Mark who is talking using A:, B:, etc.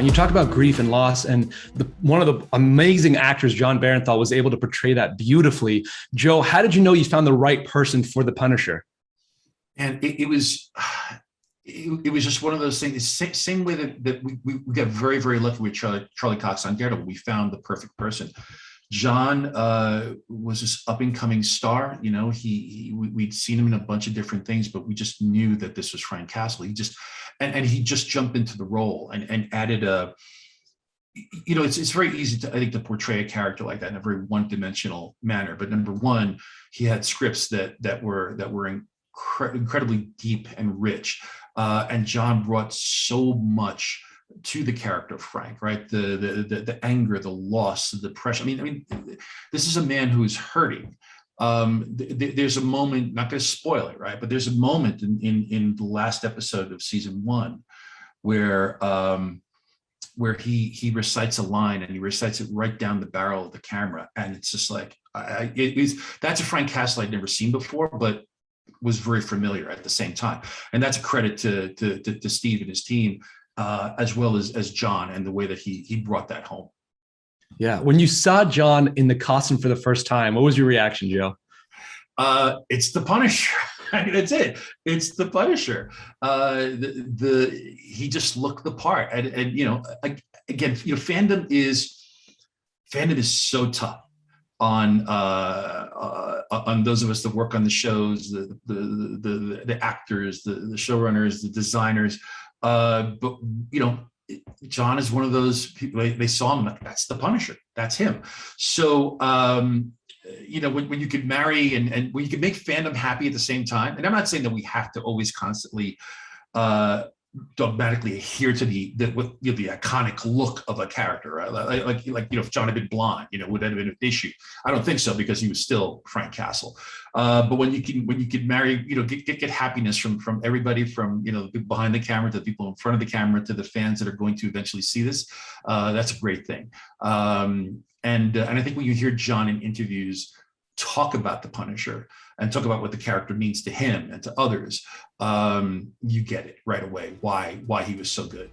A: You talk about grief and loss, and one of the amazing actors, John Barenthal, was able to portray that beautifully. Joe, how did you know you found the right person for the Punisher?
B: And it was just one of those things. Same way that we got very, very lucky with Charlie Cox on Daredevil. We found the perfect person. John was this up and coming star. You know, we'd seen him in a bunch of different things, but we just knew that this was Frank Castle. He just jumped into the role and added a. You know, it's very easy I think to portray a character like that in a very one-dimensional manner. But number one, he had scripts that were incredibly deep and rich, and John brought so much to the character of Frank, right? The anger, the loss, the depression. I mean, this is a man who is hurting. There's a moment, not going to spoil it, right? But there's a moment in the last episode of season 1 where he recites a line, and he recites it right down the barrel of the camera, and it's just like that's a Frank Castle I'd never seen before, but was very familiar at the same time. And that's a credit to Steve and his team, as well as John, and the way that he brought that home.
A: Yeah. When you saw John in the costume for the first time, what was your reaction, Joe?
B: It's the Punisher. I mean, that's it. It's the Punisher. He just looked the part. And you know, again, you know, fandom is so tough on those of us that work on the shows, the actors, the showrunners, the designers. But you know, John is one of those people. They saw him like, that's the Punisher. That's him. So you know, when you could marry and when you could make fandom happy at the same time. And I'm not saying that we have to always constantly dogmatically adhere to the iconic look of a character, right? Like you know, if John had been blonde, you know, would that have been an issue? I don't think so, because he was still Frank Castle. But when you can marry, you know, get happiness from everybody, from, you know, the people behind the camera to the people in front of the camera to the fans that are going to eventually see this, that's a great thing. And I think when you hear John in interviews talk about the Punisher and talk about what the character means to him and to others, you get it right away why he was so good.